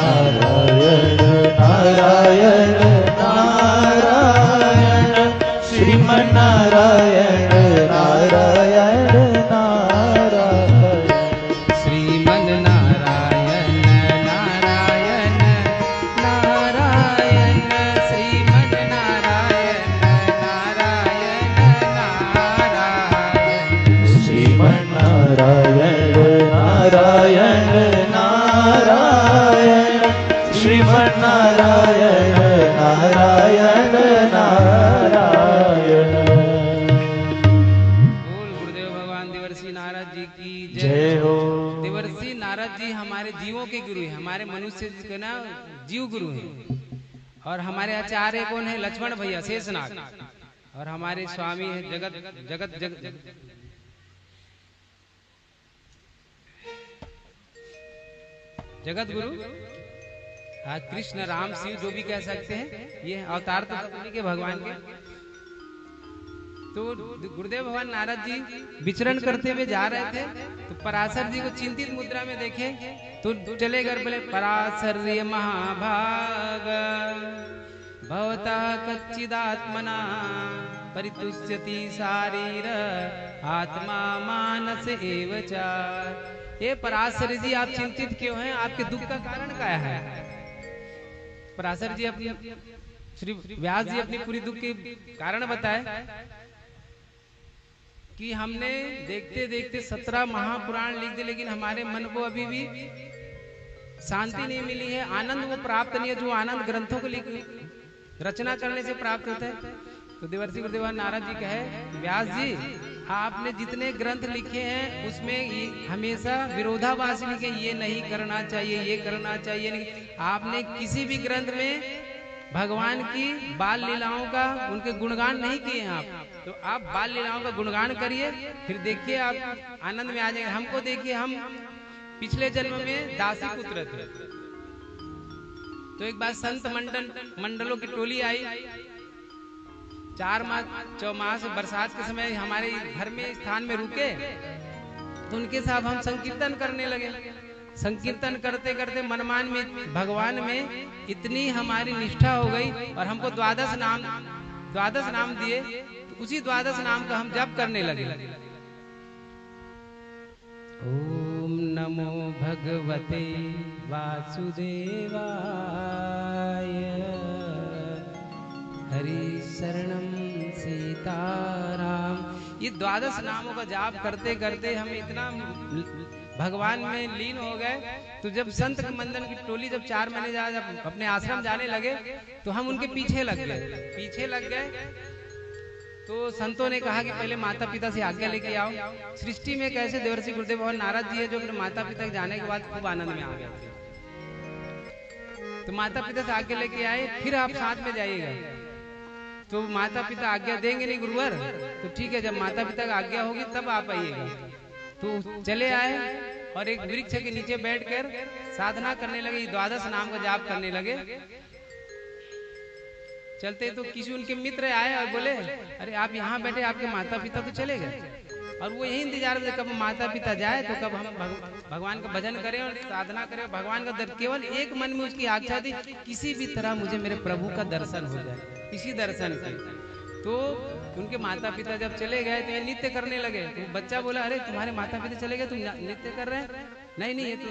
नारायण नारायण नारायण श्रीमन नारायण नारायण नारायण श्रीमन नारायण नारायण नारायण श्रीमन नारायण नारायण नारायण श्रीमन नारायण नारायण नारायण श्रीमन नारायण नारायण नारायण। बोल गुरुदेव भगवान देवर्षि नारद जी की जय हो। देवर्षि नारद जी हमारे जीवों के गुरु हैं, हमारे मनुष्य के ना जीव गुरु हैं। और हमारे आचार्य कौन है? लक्ष्मण भैया शेषनाग। और हमारे स्वामी है जगत जगत जगत जगत गुरु। हाँ, कृष्ण राम शिव जो भी कह सकते हैं, ये अवतार तो उन्हीं के भगवान के। तो गुरुदेव भगवान नारद जी विचरण करते हुए जा रहे थे, तो पराशर जी को चिंतित मुद्रा में देखे तो चले गए, बोले पराशर महाभाग भवता कच्चिदात्मना परितुष्यति शारीर आत्मा मानस एव च। ये पराशर जी आप चिंतित क्यों हैं? आपके दुख का कारण क्या है? पराशर जी अपनी श्री व्यास जी अपनी पूरी दुख के कारण बताए कि हमने देखते देखते 17 महापुराण लिख दिए, लेकिन हमारे मन को अभी भी शांति नहीं मिली है, आनंद वो प्राप्त नहीं है जो आनंद ग्रंथों को लिख रचना करने से प्राप्त होता है। तो देवर्षि गुरुदेव नारद जी कहे, व्यास जी आपने जितने ग्रंथ लिखे हैं उसमें हमेशा विरोधाभास लिखे, ये नहीं करना चाहिए, ये करना चाहिए नहीं। आपने किसी भी ग्रंथ में भगवान की बाल लीलाओं का उनके गुणगान नहीं किए हैं आप। तो आप बाल लीलाओं का गुणगान करिए, फिर देखिए आप आनंद में आ जाएंगे। हमको देखिए, हम पिछले जन्म में दासी पुत्र थे। तो एक बार संत मंडलों की टोली आई, 4 माह चौमास बरसात के समय हमारे घर में स्थान में रुके, तो उनके साथ हम संकीर्तन करने लगे। संकीर्तन करते करते मनमान में भगवान में इतनी हमारी निष्ठा हो गई और हमको 12 नाम दिए। तो उसी 12 नाम का हम जप करने लगे। ओम नमो भगवते वासुदेवाय हरि शरणम सीताराम। ये 12 नामों का जाप करते करते हम इतना भगवान में लीन हो गए। तो जब संत मंदन की टोली जब 4 महीने जब अपने आश्रम जाने लगे, तो हम उनके पीछे लग गए। तो संतों ने कहा कि पहले माता पिता से आज्ञा लेके आओ। सृष्टि में कैसे देवर्षि गुरुदेव भगवान नारद जी है जो अपने माता पिता के जाने के बाद खूब आनंद में आ गए थे। तो माता पिता से आज्ञा लेके आए, फिर आप साथ में जाइएगा। तो माता पिता आज्ञा देंगे नहीं गुरुवर, तो ठीक है, जब माता पिता की आज्ञा होगी तब आप आइएगा। तो चले आए और एक वृक्ष के नीचे बैठकर साधना करने लगे, 12 नाम का जाप करने लगे। चलते तो किसी उनके मित्र आए और बोले, अरे आप यहाँ बैठे, आपके माता पिता तो चले गए। और वो यही इंतजार में कब माता पिता जाए तो कब हम भगवान का भजन करें और साधना करें। भगवान का केवल एक मन में उसकी आज्ञा थी, किसी भी तरह मुझे मेरे प्रभु का दर्शन हो जाए, इसी दर्शन से। तो उनके माता पिता जब चले गए तो ये नृत्य करने लगे। तो बच्चा बोला, अरे तुम्हारे माता पिता चले गए, तुम नृत्य कर रहे हैं? नहीं, ये तो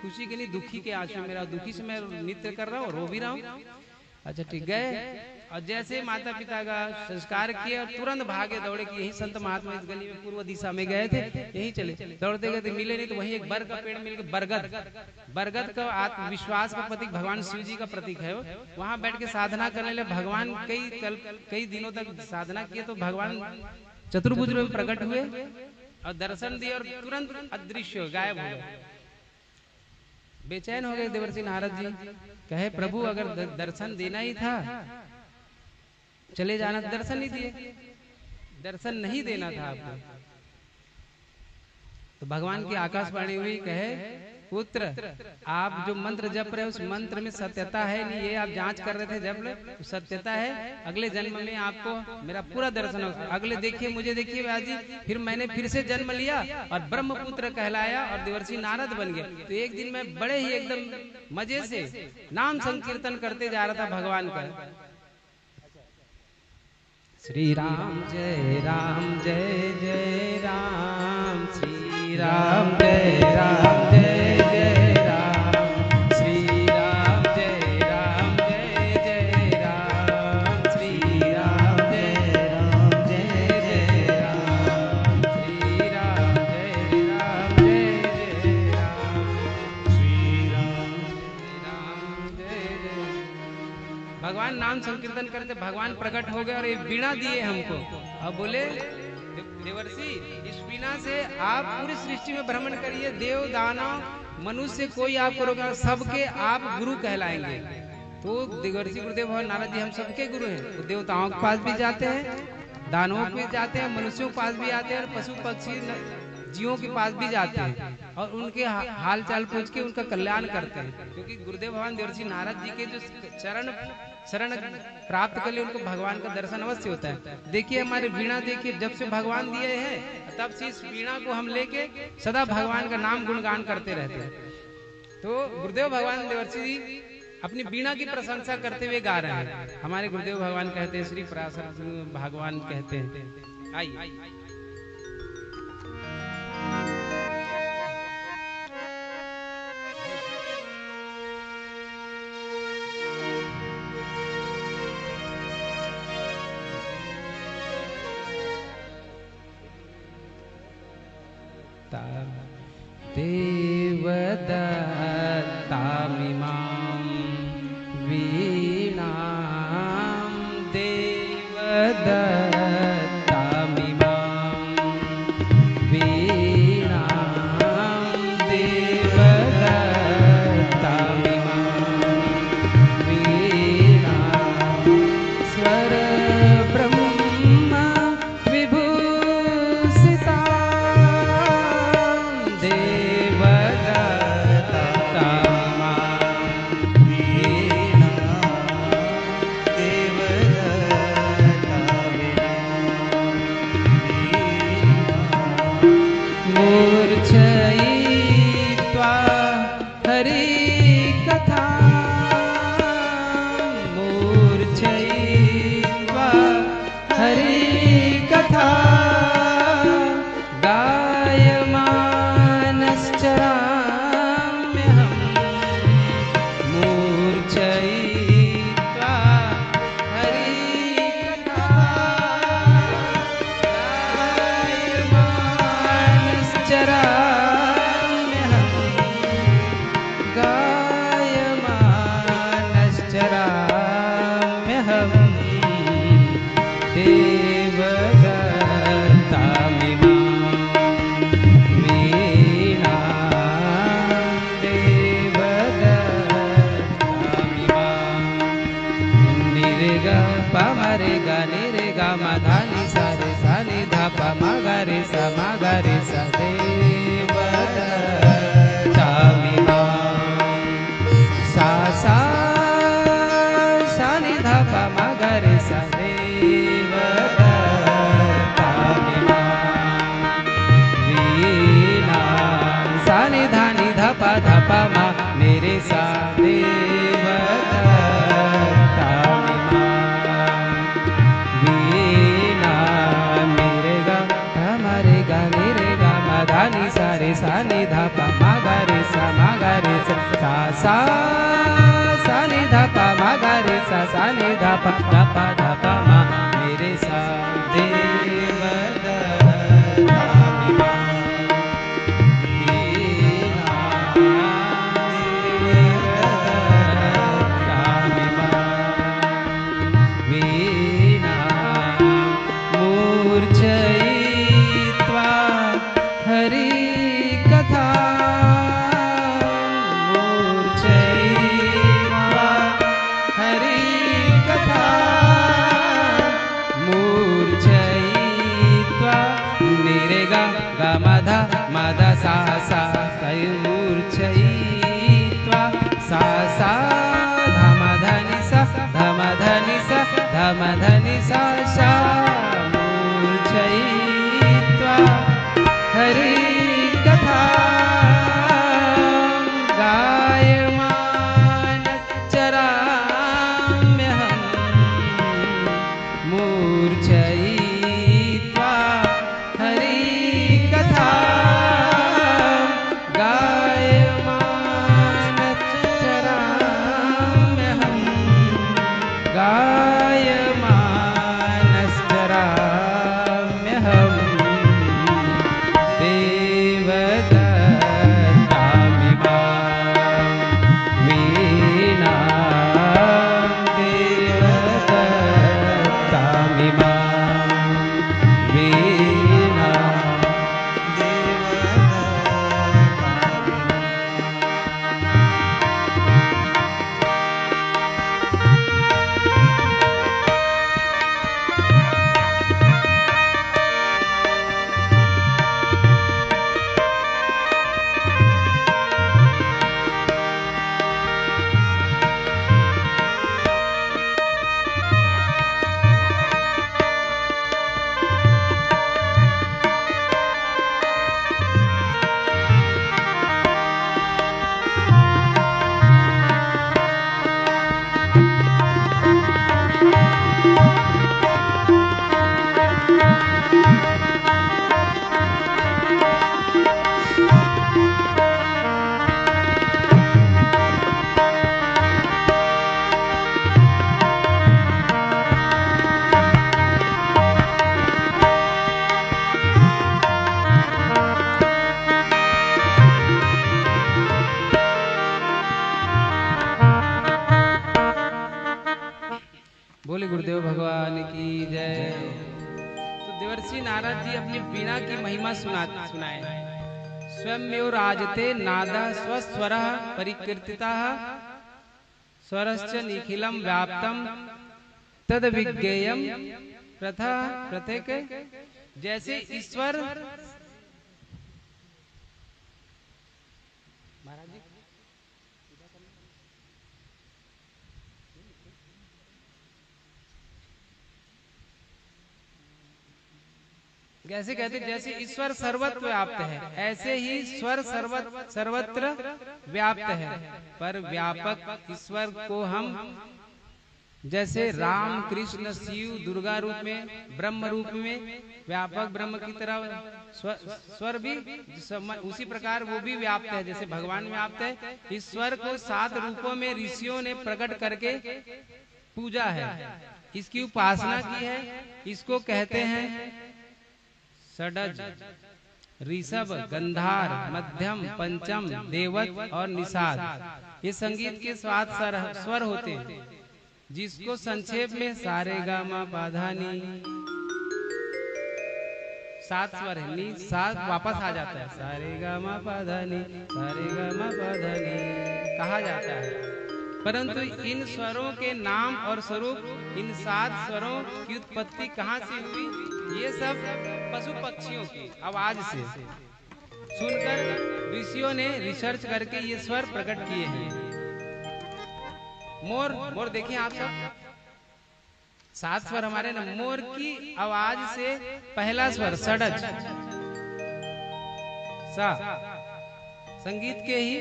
खुशी के नहीं, दुखी के आंसू मेरा, दुखी से मैं नृत्य कर रहा हूँ, रो भी रहा हूँ। अच्छा ठीक, गए और जैसे माता पिता का संस्कार किया और तुरंत भागे दौड़े कि यही संत महात्मा इस गली में पूर्व दिशा में गए थे, यही चले। दौड़ते गए, मिले नहीं, तो वहीं एक बरगद का पेड़ मिल गया। बरगद का आत्मविश्वास का प्रतीक, भगवान शिव जी का प्रतीक है। वहां बैठ के साधना करने लगे। भगवान कई दिनों तक साधना किए, तो भगवान चतुर्भुज में प्रकट हुए और दर्शन दिए और तुरंत अदृश्य गायब हो गए। बेचैन हो गए देवर्षि नारद जी, कहे प्रभु अगर दर्शन देना ही था चले जाना, दर्शन नहीं दिए, दर्शन नहीं देना था आपको। तो भगवान की आकाशवाणी हुई, कहे पुत्र, आप जो मंत्र जप रहे हैं उस मंत्र में सत्यता है नहीं, ये आप जांच कर रहे थे जब तो सत्यता है। अगले जन्म में आपको मेरा पूरा दर्शन होगा। अगले देखिए, मुझे देखिए व्यास जी, फिर मैंने फिर से जन्म लिया और ब्रह्मपुत्र कहलाया और देवर्षि नारद बन गया। तो एक दिन मैं बड़े ही एकदम मजे से नाम संकीर्तन करते जा रहा था भगवान का। श्री राम जय राम जय जय राम, श्री राम जय राम जय जय राम, श्री राम जय राम जय जय राम, श्री राम जय राम जय जय राम, श्री राम जय राम जय जय राम, श्री राम जय जय। भगवान नाम संकीर्तन करते भगवान प्रकट हो गए और एक वीणा दिए हमको और बोले देवर्षि, इस वीणा से आप पूरी सृष्टि में भ्रमण करिए, देव दानव मनुष्य कोई आपको रोका, सबके आप गुरु कहलाएंगे। तो देवर्षि गुरुदेव और नारद जी हम सबके गुरु हैं। तो देवताओं के पास भी जाते हैं, दानवों के पास जाते हैं, मनुष्यों के पास भी आते हैं और पशु पक्षी जीवों के पास भी जाते हैं और उनके हाल चाल पूछ के उनका कल्याण करते हैं। क्योंकि गुरुदेव भगवान देवर्षि नारद जी के जो शरण प्राप्त कर ले उनको भगवान का दर्शन अवश्य होता है। देखिए हमारे वीणा, देखिए जब से भगवान दिए हैं तब से इस वीणा को हम लेके सदा भगवान का नाम गुणगान करते रहते हैं। तो गुरुदेव भगवान देवर्षि जी अपनी वीणा की प्रशंसा करते हुए गा रहे हैं। हमारे गुरुदेव भगवान कहते हैं, श्री पराशर भगवान कहते हैं, आइए देवदत्तामिमां वीणां, देवदत्तामिमां वीणां, देवदत्तामिमां वीणां, स्वर ब्रह्म विभूषिता मूर्छयित्वा हरिकथा, मूर्छयित्वा हरिकथा, गायमानश्चराम्यहम्, मूर्छयित्वा हरिकथा, गायमानश्चराम्यहम्, देवदत्तामिमां वीणां, देवदत्तामिमां निरेगा पमरेगा निरेगा मधानि सारे सानि धाप मगरे स मगरे स देवदत्तामिमां सा सा सानि धाप मगरे स देवदत्तामिमां वीणां सानि धानि धप धप मा मेरे सा देवदत्तामिमां वीणां मेरे गा हमारे गा मेरे गा मधानि सारे सानि धप मगरे स सा सा सानि धप मगरे स सानि धप धप धप मा मेरे सा देवदत्तामिमां मूर्छयित्वा हरिकथा, मूर्छयित्वा हरिकथा, मूर्छयित्वा मूर्छयित्वा सा सा धम धनि सा धम धनि सा धम धनि सा सा मूर्छयित्वा हरि कथा गायमान चराम्यहम् मूर्छयित्वा हरि कथा गायमान चराम्यहम् गायमानश्चराम्यहम् बोले गुरुदेव भगवान की जय। तो देवर्षि नारद जी अपनी वीणा की महिमा सुनाए। स्वयं राजते नादा स्वस्वर परिकीर्तिता स्वरश्च निखिलम व्याप्तम तद विज्ञेयम प्रथा प्रत्येक। जैसे ईश्वर महाराज जी जैसे कहते जैसे ईश्वर सर्वत्र व्याप्त है, ऐसे ही स्वर सर्वत्र व्याप्त है। पर व्यापक ईश्वर को हम जैसे राम कृष्ण शिव दुर्गा रूप में ब्रह्म रूप में व्यापक ब्रह्म की तरह स्वर भी उसी प्रकार वो भी व्याप्त है, जैसे भगवान व्याप्त है। ईश्वर को 7 रूपों में ऋषियों ने प्रकट करके पूजा है, इसकी उपासना की है। इसको कहते हैं षडज, ऋषभ, गंधार, मध्यम, पंचम, देवत और निषाद। ये संगीत के 7 स्वर होते हैं, जिसको संक्षेप में सारे गा मा पा धा नी 7 स्वर है। नी 7 वापस आ जाता है, सारे गा मा पा धा नी सारे गा मा पा धा नी कहा जाता है। परंतु इन स्वरों के नाम और स्वरूप, इन 7 स्वरों की उत्पत्ति कहाँ से हुई, ये सब पशु पक्षियों की आवाज से सुनकर ऋषियों ने रिसर्च करके ये स्वर प्रकट किए हैं। मोर देखिए आप सब, 7 स्वर हमारे ना। मोर की आवाज से पहला स्वर षडज सा, संगीत के ही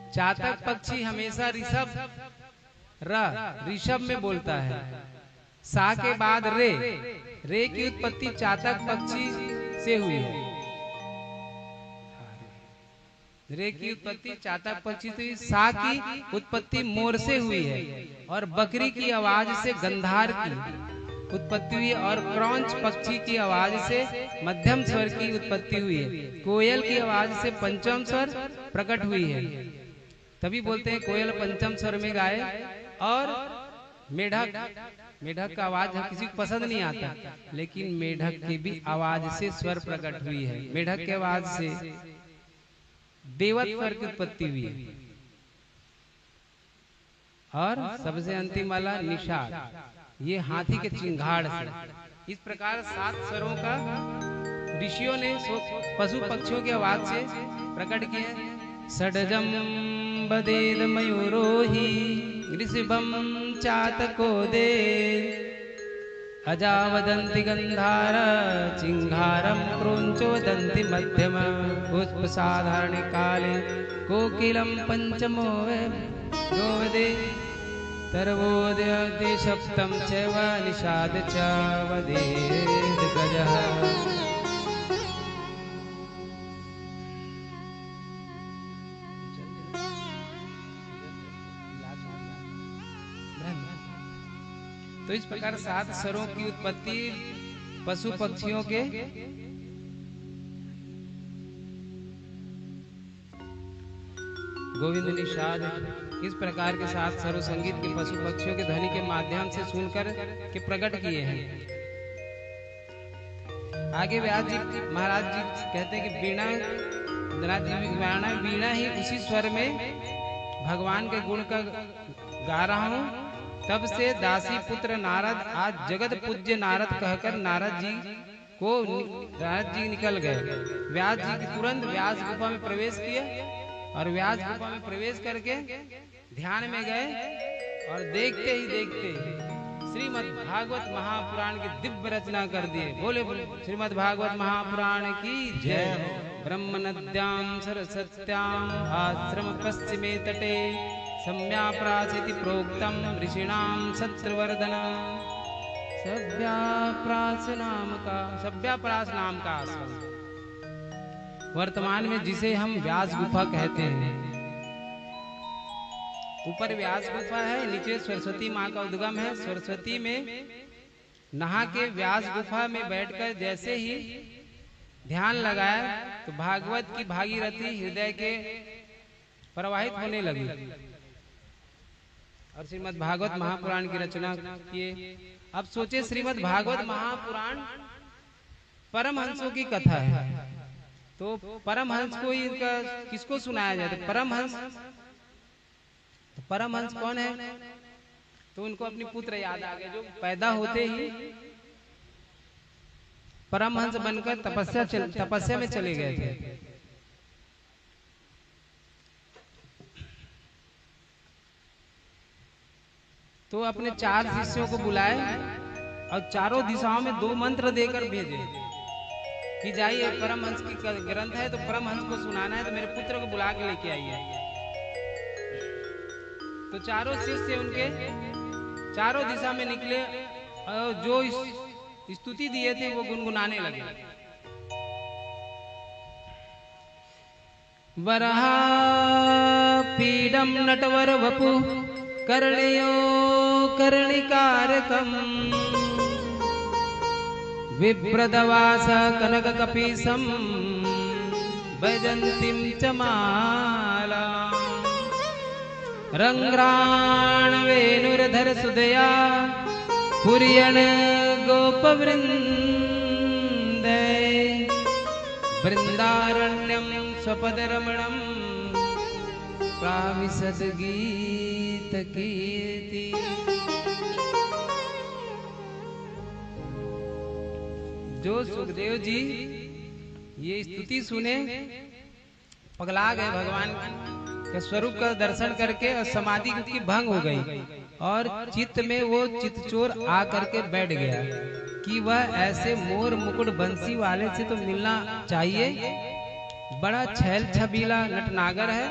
चातक पक्षी हमेशा ऋषभ में बोलता है। सा के बाद रे की उत्पत्ति चातक पक्षी से हुई है। रे की उत्पत्ति चातक पक्षी से, सा की उत्पत्ति मोर से हुई है। और बकरी की आवाज से गंधार की उत्पत्ति हुई और क्रौंच पक्षी की आवाज से मध्यम स्वर की उत्पत्ति हुई है। कोयल की आवाज से पंचम स्वर प्रकट हुई है। तभी बोलते हैं कोयल पंचम स्वर में गाए। और मेढक का आवाज किसी को पसंद नहीं आता, लेकिन मेढक की भी आवाज से स्वर प्रकट हुई है। मेढक के आवाज से देवत स्वर की उत्पत्ति हुई है। और सबसे अंतिम वाला निषाद, ये हाथी के चिंगाड़ से। इस प्रकार 7 स्वरों का ऋषियों ने पशु पक्षियों की आवाज से प्रकट किए। षडजम बदेद मयूरोहि ऋषभम चातको दे अजावदन्ति गंधार चिंगारम क्रोंचो वदन्ति मध्यम पुष्प साधारण काले कोकिलम पंचमो गोवदे तरवोदय सप्तम चैव निषाद च वदेद गजः। तो इस प्रकार 7 स्वरों की उत्पत्ति पशु पक्षियों के गोविंद निषाद इस प्रकार के 7 स्वरों संगीत के पशु पक्षियों के ध्वनि के माध्यम से सुनकर के प्रकट किए हैं। आगे व्यास जी महाराज जी कहते हैं कि वीणा ही उसी स्वर में भगवान के गुण का गा रहा हूं। तब से दासी पुत्र नारद आज जगत पूज्य नारद कहकर नारद जी निकल गए। व्यास जी तुरंत व्यास गुफा में प्रवेश किए और व्यास गुफा में प्रवेश करके ध्यान में गए और देखते ही देखते श्रीमद् भागवत महापुराण की दिव्य रचना कर दिए। बोले बोले श्रीमद् भागवत महापुराण की जय। ब्रह्म नद्यां सरस्वत्यां आश्रम पश्चिमे तटे सम्याप्रासिति प्रोक्तम ऋषिणाम सत्रवर्धना। सभ्याप्रास नाम का आश्रम वर्तमान में जिसे हम व्यास गुफा कहते हैं। ऊपर व्यास गुफा है, नीचे सरस्वती माँ का उद्गम है। सरस्वती में नहा के व्यास गुफा में बैठकर जैसे ही ध्यान लगाया तो भागवत की भागीरथी हृदय के प्रवाहित होने लगी और श्रीमद् भागवत महापुराण की रचना किए। अब सोचे श्रीमद् भागवत महापुराण परमहंसों की कथा है, तो परमहंस को इनका किसको सुनाया जाए? तो परमहंस कौन है? तो उनको अपनी पुत्र याद आ गए जो पैदा होते ही परमहंस बनकर तपस्या में चले गए थे। तो अपने 4 शिष्यों को बुलाए और चारों दिशाओं में 2 मंत्र देकर भेजे कि जाइए परमहंस की ग्रंथ है तो परमहंस को सुनाना है, तो मेरे पुत्र को बुला के लेके आइए। तो चारों शिष्य उनके चारों दिशा में निकले और जो स्तुति दिए थे वो गुनगुनाने लगे। वराह पीडम नटवर वपु कर्णयो कर्णिकारकम विप्रदवास कनक कपीसम वैजंतीम च माला रंग्राण वेणुरधर सुदया पुरियण गोपवृंदे वृंदारण्यम स्वपदरमणम प्राविशद गीत कीर्ति। जो सुखदेव जी ये स्तुति सुने पगला गए, भगवान के स्वरूप का दर्शन करके और समाधि की भंग हो गई और चित्त में वो चितचोर आ करके बैठ गया कि वह ऐसे मोर मुकुट बंसी वाले से तो मिलना चाहिए, बड़ा छैल छबीला नटनागर है,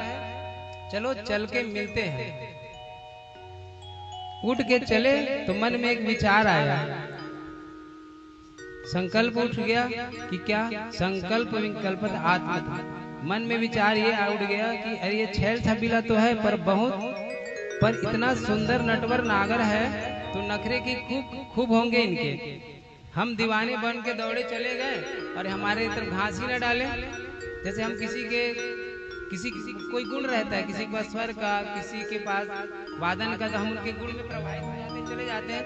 चलो चल के मिलते हैं। उठ के चले तो मन में एक विचार आया, संकल्प उठ गया कि क्या संकल्प विकल्पत आत्मा। मन में विचार ये उठ गया कि अरे ये छैल छबीला तो है पर इतना सुंदर नटवर नागर है तो नखरे की खूब होंगे इनके। हम दीवाने बन के दौड़े चले गए और हमारे तरफ घास ही न डाले। जैसे हम किसी कोई गुण रहता है, किसी के पास स्वर का, किसी के पास वादन का, तो हम उनके गुण में प्रभावित हो जाते चले जाते हैं।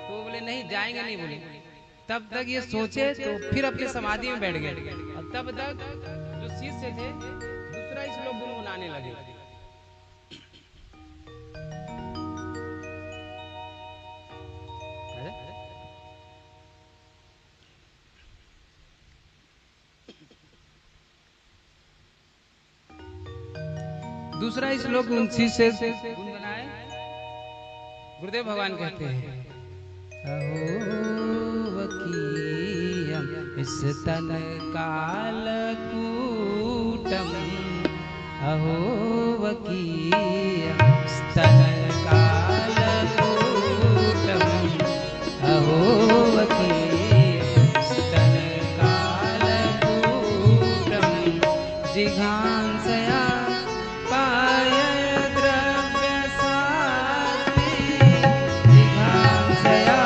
तो बोले नहीं जाएंगे, नहीं बोले। तब तक ये सोचे तो फिर अपने समाधि में बैठ गए और तब तक जो शिष्य थे दूसरा श्लोक गुनगुनाने लगे। दूसरा श्लोक उनसी से गुनगुनाए। गुरुदेव भगवान कहते हैं, अहो वकीयम स्तन कालकूटम, अहो वकीयम स्तन कालकूटम, अहो वकीयम स्तन कालकूटम, जिघांसया पाय द्रव्य सात्वी, जिघांसया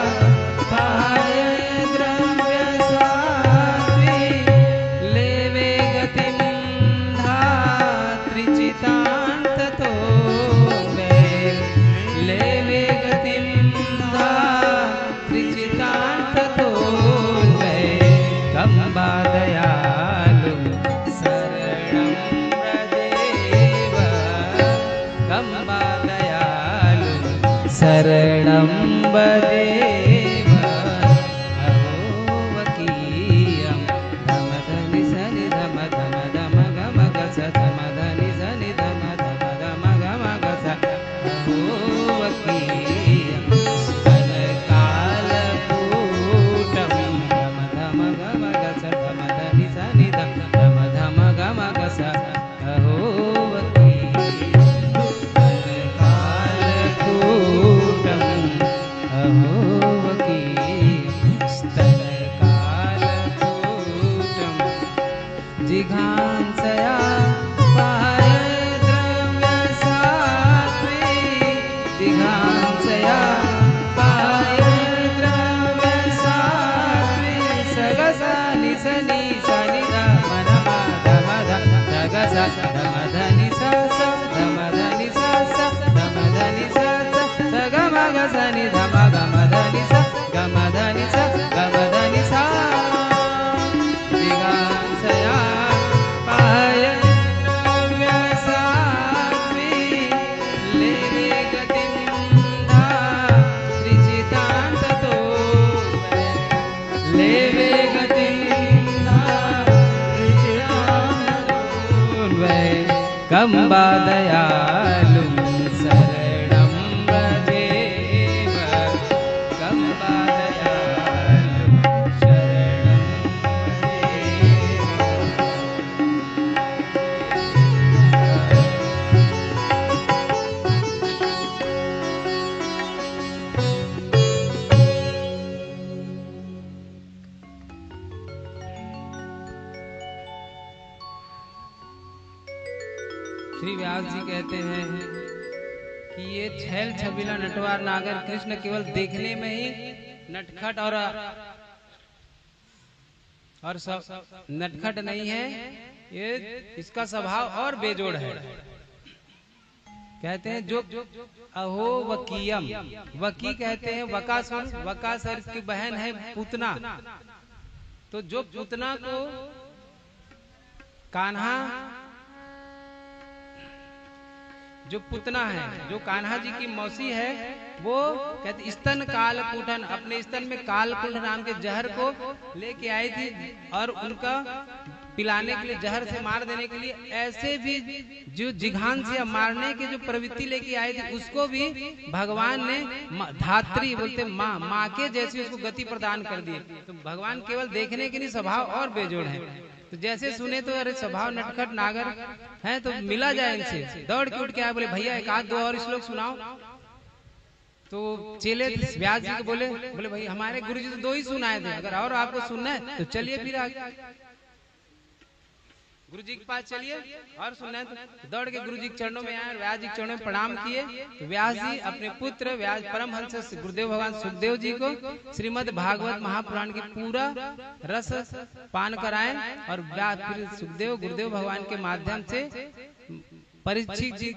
पाय द्रव्य सात्वी, लेवे गतिं धात्रिचितान्ततो मे, लेवे गतिं धात्रिचितान्ततो मे, कम्बादयालु शरणं व्रजेव, कम्बादयालु शरणं व्रजेव, अहो वकीयं धम धनि सनि धम धम धम गम गस धम धनि सनि धम धम गम गम गस, अहो वकीयं स्तन कालकूटं, धम धम गम गस धम धनि सनि धम धम धम गम गस, अहो वकीयं स्तन कालकूटं, अहो वकीयं स्तन कालकूटं, जिघांसया पाय द्रव्य सात्वी, जिघांसया पाय द्रव्य सात्वी, सगसा निसनि सनि धम धम धम धम सगसा धम धनि सा सा धम धनि सा सा धम धनि सा सा सगम गसनि धम गम धनि सा गम धनि सा गम धनि सा, जिघांसया पाय द्रव्य सात्वी, लेवे गतिं धात्रिचितान्ततो मे, लेवे गतिं धात्रिचितान्ततो मे, कम्बादयालुं शरणं व्रजेव, कम्बादयालुं शरणं श्री व्यास जी कहते हैं कि ये छैल छबीला नटवार नागर कृष्ण केवल देखने में ही नटखट और सब नटखट नहीं है, ये इसका स्वभाव और बेजोड़ है। कहते हैं जो अहो वकीयम, वकी कहते हैं वकासुर, वकासुर की बहन है पूतना, तो जो पूतना को कान्हा, जो पुतना है, जो कान्हा जी की मौसी है, वो कहते स्तन कालकूटन, अपने स्तन में कालकूट नाम के जहर को लेके आई थी और उनका पिलाने के लिए, जहर से मार देने के लिए, ऐसे भी जो जिघान से मारने की जो प्रवृत्ति लेके आई थी उसको भी भगवान ने धात्री बोलते माँ के जैसी उसको गति प्रदान कर दी। तो भगवान केवल देखने के नहीं स्वभाव और बेजोड़ है। तो जैसे सुने तो अरे स्वभाव नटखट नागर है, तो मिला जाए इनसे, दौड़ के उठ के आए, बोले भैया एक आध दो और श्लोक सुनाओ। तो चेले व्यास जी को बोले भाई हमारे गुरु जी तो दो ही सुनाए थे, अगर और आपको सुनना है तो चलिए फिर आगे गुरु जी के पास चलिए और सुनना है। तो दौड़ के गुरु जी के चरणों में आए, व्यास जी के चरणों में प्रणाम किए। तो व्यास जी अपने पुत्र व्यास परमहंस गुरुदेव भगवान सुखदेव जी को श्रीमद् भागवत महापुराण की पूरा रस पान कराएं और फिर सुखदेव गुरुदेव भगवान के माध्यम से परीक्षित जी के